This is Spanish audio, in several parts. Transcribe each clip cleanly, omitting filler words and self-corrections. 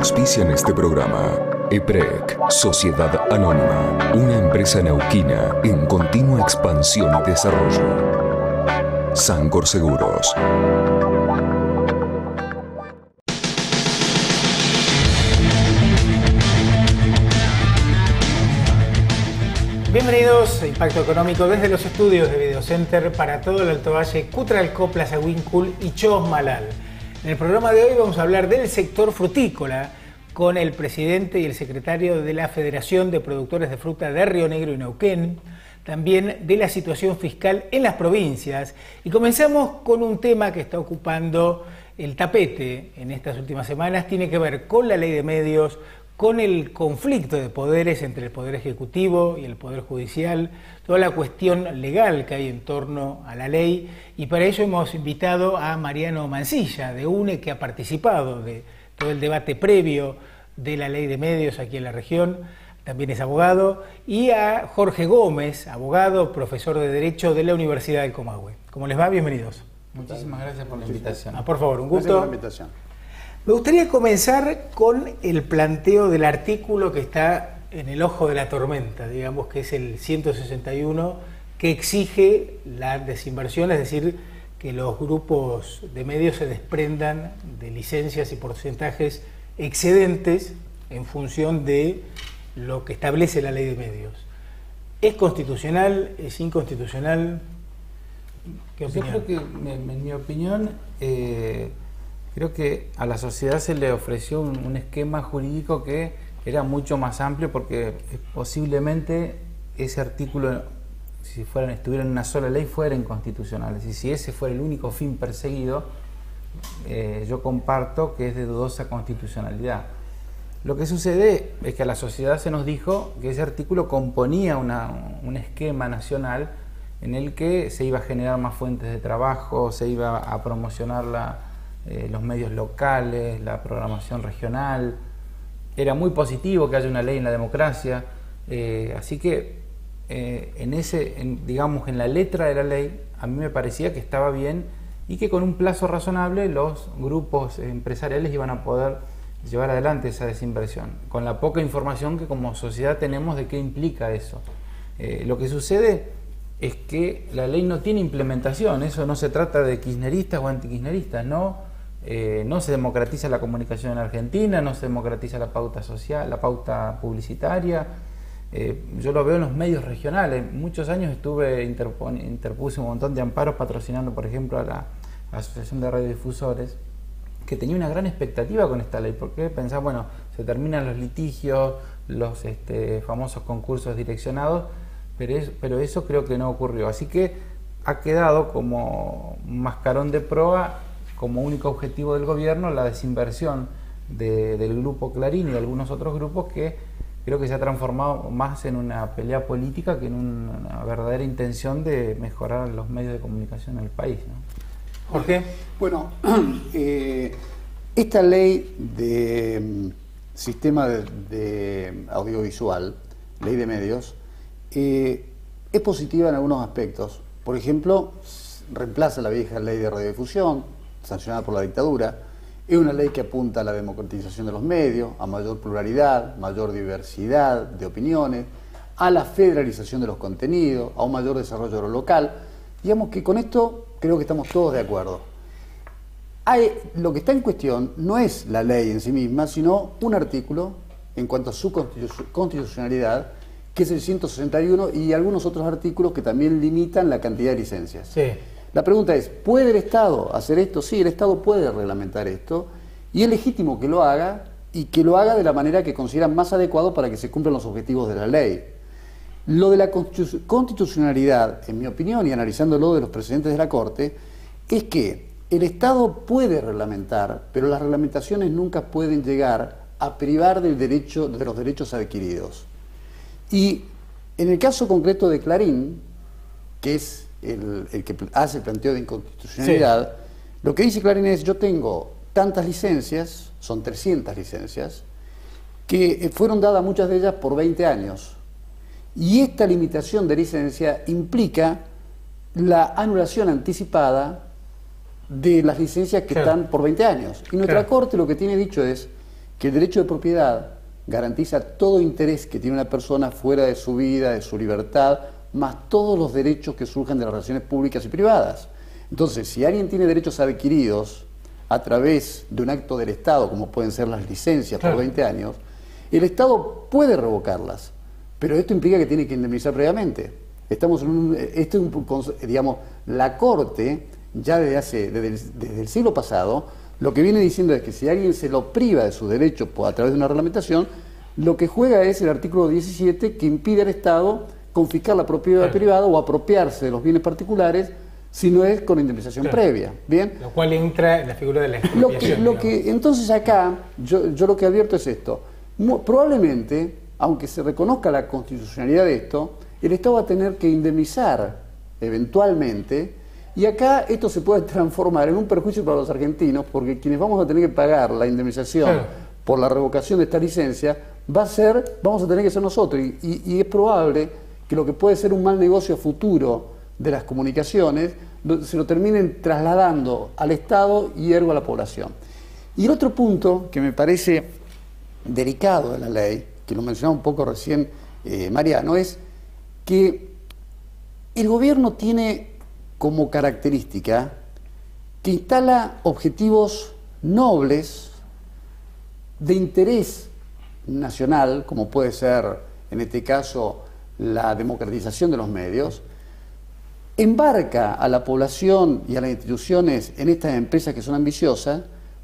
Auspician este programa EPREC, Sociedad Anónima, una empresa neuquina en continua expansión y desarrollo. Sancor Seguros. Bienvenidos a Impacto Económico desde los estudios de Videocenter para todo el Alto Valle, Cutralcó, Plaza Wincul y Chosmalal. En el programa de hoy vamos a hablar del sector frutícola con el presidente y el secretario de la Federación de Productores de Fruta de Río Negro y Neuquén, también de la situación fiscal en las provincias. Y comenzamos con un tema que está ocupando el tapete en estas últimas semanas, tiene que ver con la ley de medios, con el conflicto de poderes entre el Poder Ejecutivo y el Poder Judicial, toda la cuestión legal que hay en torno a la ley, y para ello hemos invitado a Mariano Mancilla, de UNE, que ha participado de todo el debate previo de la ley de medios aquí en la región, también es abogado, y a Jorge Gómez, abogado, profesor de Derecho de la Universidad del Comahue. ¿Cómo les va? Bienvenidos. Muchísimas gracias por la invitación. Por favor, un gusto. Gracias por la invitación. Me gustaría comenzar con el planteo del artículo que está en el ojo de la tormenta, digamos que es el 161, que exige la desinversión, es decir, que los grupos de medios se desprendan de licencias y porcentajes excedentes en función de lo que establece la ley de medios. ¿Es constitucional? ¿Es inconstitucional? ¿Qué opinión? Yo creo que, en mi opinión, creo que a la sociedad se le ofreció un esquema jurídico que era mucho más amplio, porque posiblemente ese artículo, si estuviera en una sola ley, fuera inconstitucional. Y si ese fuera el único fin perseguido, yo comparto que es de dudosa constitucionalidad. Lo que sucede es que a la sociedad se nos dijo que ese artículo componía un esquema nacional en el que se iba a generar más fuentes de trabajo, se iba a promocionar los medios locales, la programación regional. Era muy positivo que haya una ley en la democracia, así que digamos, en la letra de la ley a mí me parecía que estaba bien y que con un plazo razonable los grupos empresariales iban a poder llevar adelante esa desinversión, con la poca información que como sociedad tenemos de qué implica eso. Lo que sucede es que la ley no tiene implementación. Eso no se trata de kirchneristas o antikirchneristas, no se democratiza la comunicación en Argentina, no se democratiza la pauta social, la pauta publicitaria. Yo lo veo en los medios regionales. Muchos años interpuse un montón de amparos patrocinando, por ejemplo, a la Asociación de Radiodifusores, que tenía una gran expectativa con esta ley, porque pensaba, bueno, se terminan los litigios, los famosos concursos direccionados, pero eso creo que no ocurrió. Así que ha quedado como un mascarón de proa, como único objetivo del gobierno, la desinversión del grupo Clarín y de algunos otros grupos, que creo que se ha transformado más en una pelea política que en una verdadera intención de mejorar los medios de comunicación en el país, ¿no? Jorge. Bueno, esta ley de sistema de audiovisual, ley de medios, es positiva en algunos aspectos. Por ejemplo, reemplaza la vieja ley de radiodifusión, sancionada por la dictadura. Es una ley que apunta a la democratización de los medios, a mayor pluralidad, mayor diversidad de opiniones, a la federalización de los contenidos, a un mayor desarrollo de lo local. Digamos que con esto creo que estamos todos de acuerdo. Lo que está en cuestión no es la ley en sí misma, sino un artículo en cuanto a su constitucionalidad, que es el 161, y algunos otros artículos que también limitan la cantidad de licencias. Sí. La pregunta es, ¿puede el Estado hacer esto? Sí, el Estado puede reglamentar esto, y es legítimo que lo haga, y que lo haga de la manera que considera más adecuado para que se cumplan los objetivos de la ley. Lo de la constitucionalidad, en mi opinión, y analizándolo de los precedentes de la Corte, es que el Estado puede reglamentar, pero las reglamentaciones nunca pueden llegar a privar de los derechos adquiridos. Y en el caso concreto de Clarín, que es el que hace el planteo de inconstitucionalidad, sí, lo que dice Clarín es: yo tengo tantas licencias, son 300 licencias, que fueron dadas muchas de ellas por 20 años. Y esta limitación de licencia implica la anulación anticipada de las licencias que están por 20 años. Y nuestra Corte lo que tiene dicho es que que el derecho de propiedad garantiza todo interés que tiene una persona fuera de su vida, de su libertad, más todos los derechos que surgen de las relaciones públicas y privadas. Entonces, si alguien tiene derechos adquiridos a través de un acto del Estado, como pueden ser las licencias por 20 años, el Estado puede revocarlas, pero esto implica que tiene que indemnizar previamente. Estamos en digamos, la Corte, ya desde el siglo pasado, lo que viene diciendo es que si alguien se lo priva de sus derechos a través de una reglamentación, lo que juega es el artículo 17, que impide al Estado confiscar la propiedad privada o apropiarse de los bienes particulares si no es con indemnización previa. ¿Bien? Lo cual entra en la figura de la expropiación. Entonces acá, yo lo que advierto es esto. Probablemente, aunque se reconozca la constitucionalidad de esto, el Estado va a tener que indemnizar eventualmente, y acá esto se puede transformar en un perjuicio para los argentinos, porque quienes vamos a tener que pagar la indemnización por la revocación de esta licencia, vamos a tener que ser nosotros, y es probable que lo que puede ser un mal negocio futuro de las comunicaciones, se lo terminen trasladando al Estado y ergo a la población. Y el otro punto que me parece delicado de la ley, que lo mencionaba un poco recién Mariano, es que el gobierno tiene como característica que instala objetivos nobles de interés nacional, como puede ser en este caso la democratización de los medios, embarca a la población y a las instituciones en estas empresas que son ambiciosas,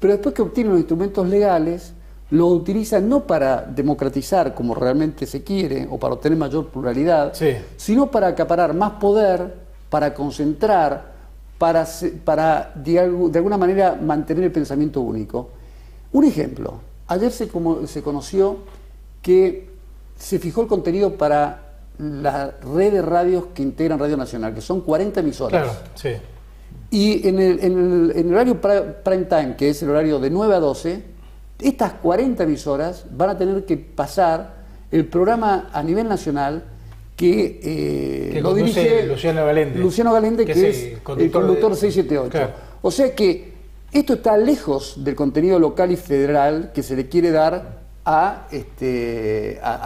pero después que obtienen los instrumentos legales, lo utilizan no para democratizar como realmente se quiere o para obtener mayor pluralidad, sino para acaparar más poder, para concentrar, para de alguna manera mantener el pensamiento único. Un ejemplo, ayer se conoció que se fijó el contenido para la red de radios que integran Radio Nacional, que son 40 emisoras. Claro, sí. Y en el horario prime time, que es el horario de 9 a 12, estas 40 emisoras van a tener que pasar el programa a nivel nacional que lo dirige Luciano Galende, que es el conductor 678. Claro. O sea que esto está lejos del contenido local y federal que se le quiere dar a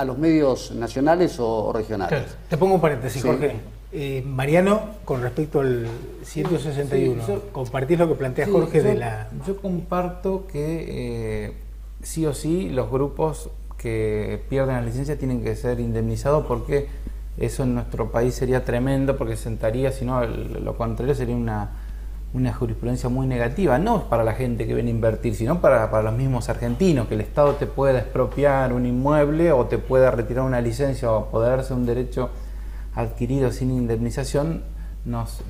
los medios nacionales o regionales. Claro. Te pongo un paréntesis, Jorge. Mariano, con respecto al 161, ¿compartís lo que plantea Jorge de la...? Yo comparto que sí o sí los grupos que pierden la licencia tienen que ser indemnizados, porque eso en nuestro país sería tremendo, porque sentaría, si no, lo contrario sería una jurisprudencia muy negativa, no para la gente que viene a invertir, sino para los mismos argentinos, que el Estado te pueda expropiar un inmueble o te pueda retirar una licencia o apoderarse de un derecho adquirido sin indemnización, nos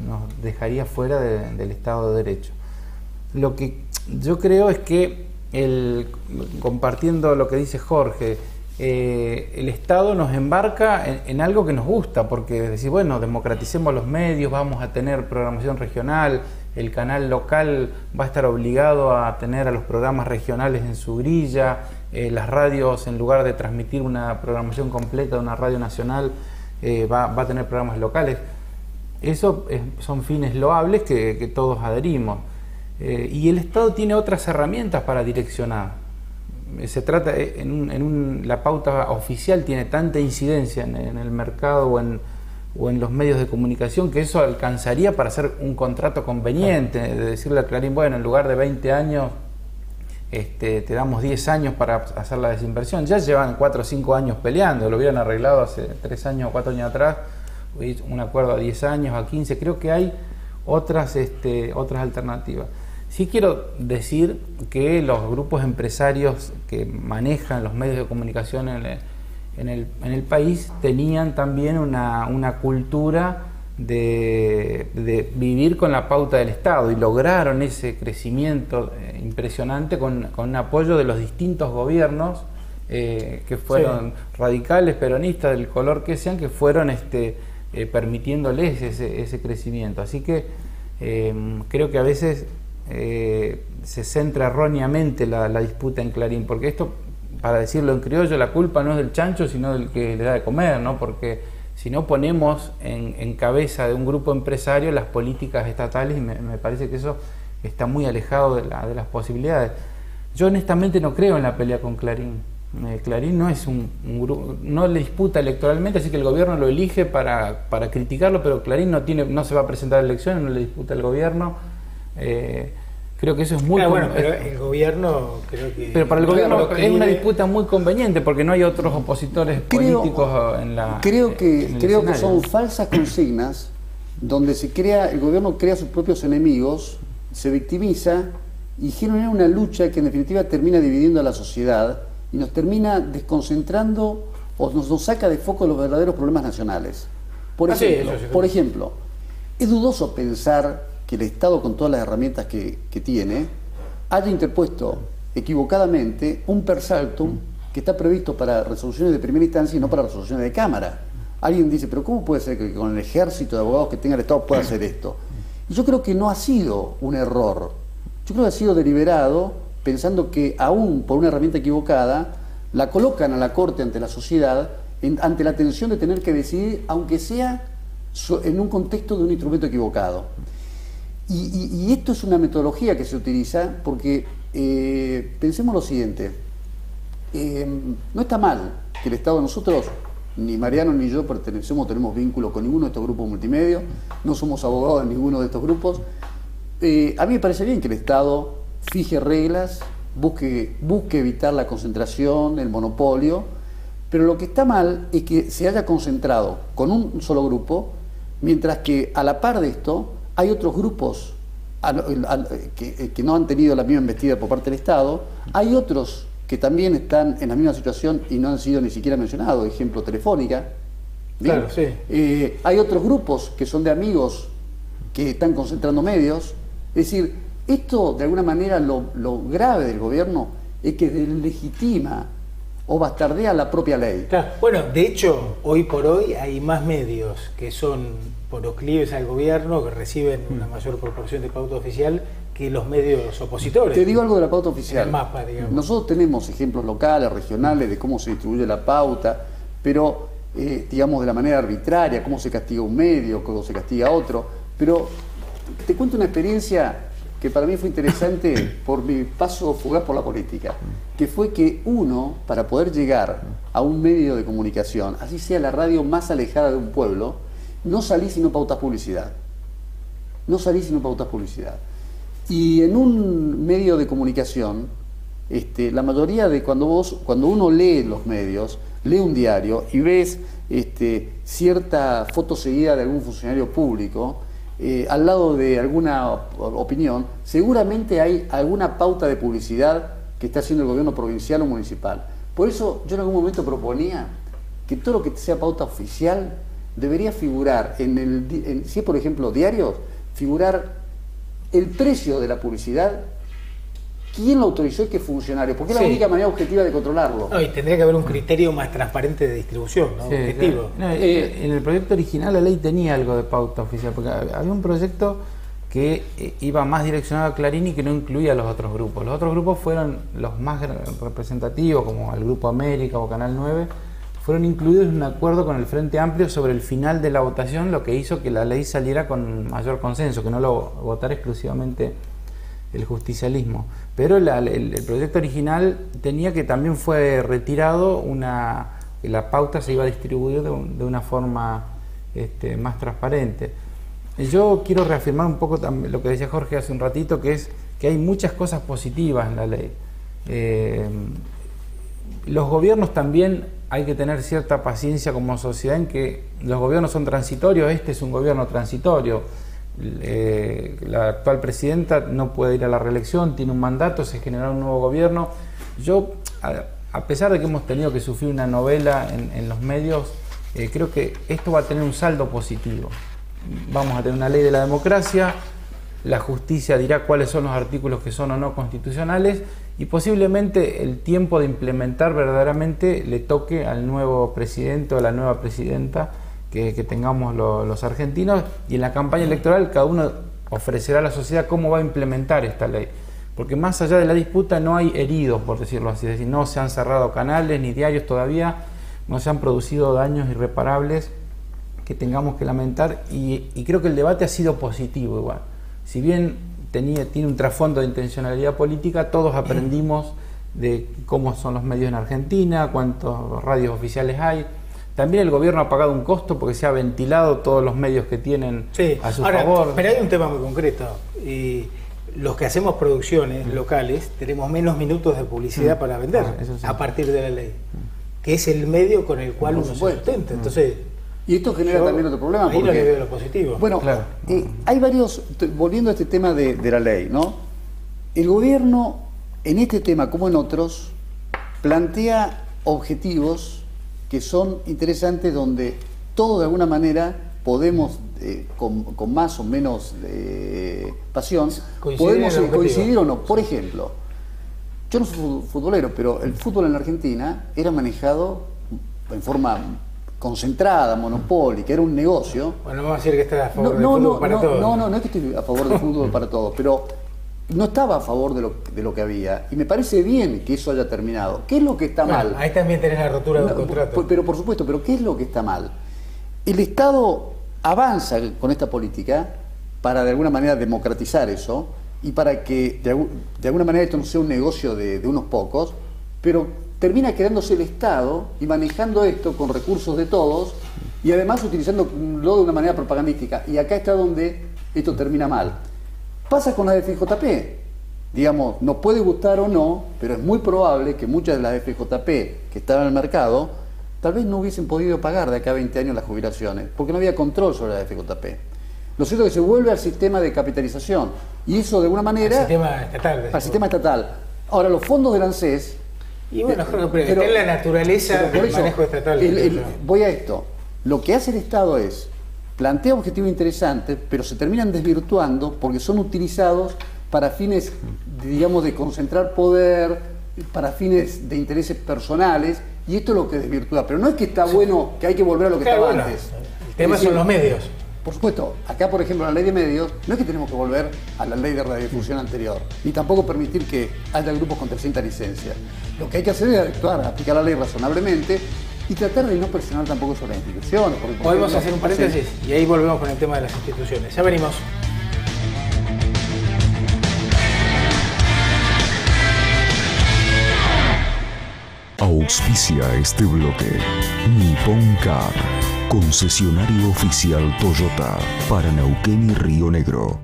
dejaría fuera del Estado de Derecho. Lo que yo creo es que, compartiendo lo que dice Jorge, el Estado nos embarca en algo que nos gusta, porque es decir, bueno, democraticemos los medios, vamos a tener programación regional, el canal local va a estar obligado a tener a los programas regionales en su grilla, las radios, en lugar de transmitir una programación completa de una radio nacional, va a tener programas locales. Eso son fines loables que todos adherimos. Y el Estado tiene otras herramientas para direccionar. Se trata, la pauta oficial tiene tanta incidencia en el mercado o en los medios de comunicación, que eso alcanzaría para hacer un contrato conveniente, de decirle a Clarín, bueno, en lugar de 20 años, te damos 10 años para hacer la desinversión. Ya llevan 4 o 5 años peleando, lo hubieran arreglado hace 3 años o 4 años atrás, un acuerdo a 10 años, a 15, creo que hay otras alternativas. Sí quiero decir que los grupos empresarios que manejan los medios de comunicación en el país tenían también una cultura de vivir con la pauta del Estado, y lograron ese crecimiento impresionante con apoyo de los distintos gobiernos que fueron radicales, peronistas, del color que sean, que fueron permitiéndoles ese crecimiento. Así que creo que a veces se centra erróneamente la disputa en Clarín, porque esto, para decirlo en criollo, la culpa no es del chancho, sino del que le da de comer, ¿no? Porque si no ponemos en cabeza de un grupo empresario las políticas estatales, y me parece que eso está muy alejado de las posibilidades. Yo honestamente no creo en la pelea con Clarín. Clarín no es un grupo, no le disputa electoralmente, así que el gobierno lo elige para criticarlo, pero Clarín no se va a presentar a elecciones, no le disputa al gobierno. Creo que eso es muy... bueno, pero el gobierno creo que... Pero para el gobierno es una disputa muy conveniente porque no hay otros opositores políticos en la... Creo que son falsas consignas donde el gobierno crea sus propios enemigos, se victimiza y genera una lucha que en definitiva termina dividiendo a la sociedad y nos termina desconcentrando o nos saca de foco los verdaderos problemas nacionales. Por ejemplo, es dudoso pensar que el Estado, con todas las herramientas que tiene, haya interpuesto equivocadamente un per saltum que está previsto para resoluciones de primera instancia y no para resoluciones de Cámara. Alguien dice, pero ¿cómo puede ser que con el ejército de abogados que tenga el Estado pueda hacer esto? Y yo creo que no ha sido un error. Yo creo que ha sido deliberado, pensando que aún por una herramienta equivocada, la colocan a la Corte ante la sociedad, ante la tensión de tener que decidir, aunque sea en un contexto de un instrumento equivocado. Y esto es una metodología que se utiliza porque pensemos lo siguiente, no está mal que el Estado, nosotros, ni Mariano ni yo tenemos vínculo con ninguno de estos grupos multimedios, no somos abogados de ninguno de estos grupos. A mí me parece bien que el Estado fije reglas, busque evitar la concentración, el monopolio, pero lo que está mal es que se haya concentrado con un solo grupo, mientras que a la par de esto hay otros grupos que no han tenido la misma embestida por parte del Estado, hay otros que también están en la misma situación y no han sido ni siquiera mencionados, ejemplo Telefónica. Claro, sí. Hay otros grupos que son de amigos que están concentrando medios. Es decir, esto de alguna manera lo grave del gobierno es que deslegitima o bastardea la propia ley. Claro. Bueno, de hecho, hoy por hoy hay más medios que son proclives al gobierno, que reciben una mayor proporción de pauta oficial que los medios opositores. Te digo algo de la pauta oficial. El mapa, digamos. Nosotros tenemos ejemplos locales, regionales, de cómo se distribuye la pauta, pero digamos de la manera arbitraria, cómo se castiga un medio, cómo se castiga otro. Pero te cuento una experiencia que para mí fue interesante por mi paso fugaz por la política, que fue que uno, para poder llegar a un medio de comunicación, así sea la radio más alejada de un pueblo, no salí sino pautas publicidad. No salí sino pautas publicidad. Y en un medio de comunicación, la mayoría de cuando uno lee los medios, lee un diario y ves cierta foto seguida de algún funcionario público, al lado de alguna opinión, seguramente hay alguna pauta de publicidad que está haciendo el gobierno provincial o municipal. Por eso yo en algún momento proponía que todo lo que sea pauta oficial debería figurar si es por ejemplo diarios, figurar el precio de la publicidad, quién lo autorizó y qué funcionario, porque es la única manera objetiva de controlarlo. No, y tendría que haber un criterio más transparente de distribución, ¿no? Sí, objetivo. Claro. No, en el proyecto original la ley tenía algo de pauta oficial, porque había un proyecto que iba más direccionado a Clarín y que no incluía a los otros grupos. Los otros grupos fueron los más representativos, como el Grupo América o Canal 9, fueron incluidos en un acuerdo con el Frente Amplio sobre el final de la votación, lo que hizo que la ley saliera con mayor consenso, que no lo votara exclusivamente el justicialismo. Pero el proyecto original tenía que también fue retirado que la pauta se iba a distribuir de una forma más transparente. Yo quiero reafirmar un poco también lo que decía Jorge hace un ratito, que es que hay muchas cosas positivas en la ley. Los gobiernos también hay que tener cierta paciencia como sociedad en que los gobiernos son transitorios, este es un gobierno transitorio. La actual presidenta no puede ir a la reelección, tiene un mandato, se generará un nuevo gobierno. Yo, a pesar de que hemos tenido que sufrir una novela en los medios, creo que esto va a tener un saldo positivo. Vamos a tener una ley de la democracia, la justicia dirá cuáles son los artículos que son o no constitucionales y posiblemente el tiempo de implementar verdaderamente le toque al nuevo presidente o a la nueva presidenta que tengamos los argentinos, y en la campaña electoral cada uno ofrecerá a la sociedad cómo va a implementar esta ley, porque más allá de la disputa no hay heridos, por decirlo así, es decir, no se han cerrado canales ni diarios todavía, no se han producido daños irreparables que tengamos que lamentar, y creo que el debate ha sido positivo igual. Si bien tiene un trasfondo de intencionalidad política. Todos aprendimos de cómo son los medios en Argentina, cuántos radios oficiales hay. También el gobierno ha pagado un costo porque se ha ventilado todos los medios que tienen a su favor. Pero hay un tema muy concreto. Los que hacemos producciones locales tenemos menos minutos de publicidad para vender a partir de la ley, que es el medio con el cual uno se sustenta. Entonces, y esto genera también otro problema. Ahí no le veo lo positivo. Bueno, claro. Hay varios, volviendo a este tema de la ley, ¿no? El gobierno, en este tema como en otros, plantea objetivos que son interesantes, donde todos de alguna manera podemos, con más o menos pasión, podemos coincidir o no. Por ejemplo, yo no soy futbolero, pero el fútbol en la Argentina era manejado en forma concentrada, monopólica, era un negocio. Bueno, vamos a decir que está a favor del fútbol para todos. No es que estoy a favor del fútbol para todos, pero no estaba a favor de lo que había. Y me parece bien que eso haya terminado. ¿Qué es lo que está mal? Ahí también tenés la rotura de un contrato. Pero por supuesto, pero ¿qué es lo que está mal? El Estado avanza con esta política para de alguna manera democratizar eso y para que de alguna manera esto no sea un negocio de unos pocos, pero termina quedándose el Estado y manejando esto con recursos de todos y además utilizándolo de una manera propagandística. Y acá está donde esto termina mal. Pasa con las FJP. Digamos, nos puede gustar o no, pero es muy probable que muchas de las FJP que estaban en el mercado tal vez no hubiesen podido pagar de acá a 20 años las jubilaciones, porque no había control sobre las FJP. Lo cierto es que se vuelve al sistema de capitalización y eso de alguna manera... Al sistema estatal. Ahora, los fondos del ANSES... Y bueno, pero está en la naturaleza del manejo estatal. Voy a esto. Lo que hace el Estado es, plantea objetivos interesantes, pero se terminan desvirtuando porque son utilizados para fines, digamos, de concentrar poder, para fines de intereses personales, y esto es lo que desvirtúa. Pero no es que está bueno, que hay que volver a lo que estaba antes. El tema son los medios. Por supuesto, acá por ejemplo la ley de medios, no es que tenemos que volver a la ley de radiodifusión anterior, ni tampoco permitir que haya grupos con 300 licencias. Lo que hay que hacer es actuar, aplicar la ley razonablemente y tratar de no presionar tampoco sobre las instituciones. Podemos hacer un paréntesis y ahí volvemos con el tema de las instituciones. Ya venimos. Auspicia este bloque Nippon Car, concesionario oficial Toyota para Neuquén y Río Negro.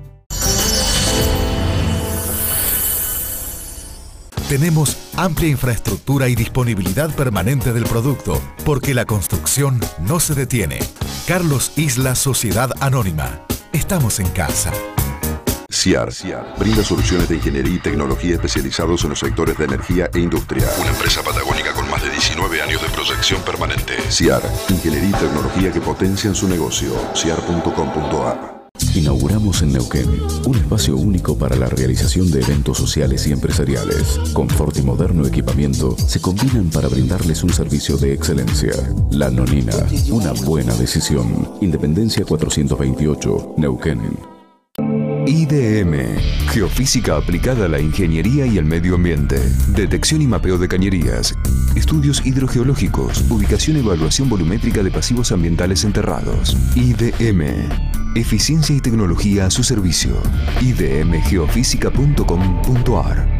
Tenemos amplia infraestructura y disponibilidad permanente del producto, porque la construcción no se detiene. Carlos Isla Sociedad Anónima. Estamos en casa. CIAR brinda soluciones de ingeniería y tecnología especializados en los sectores de energía e industria. Una empresa patagónica con más de 19 años de proyección permanente. CIAR, ingeniería y tecnología que potencian su negocio. CIAR.com.ar. Inauguramos en Neuquén un espacio único para la realización de eventos sociales y empresariales. Confort y moderno equipamiento se combinan para brindarles un servicio de excelencia. La Nonina, una buena decisión. Independencia 428, Neuquén. IDM, geofísica aplicada a la ingeniería y el medio ambiente, detección y mapeo de cañerías, estudios hidrogeológicos, ubicación y evaluación volumétrica de pasivos ambientales enterrados. IDM, eficiencia y tecnología a su servicio. idmgeofísica.com.ar.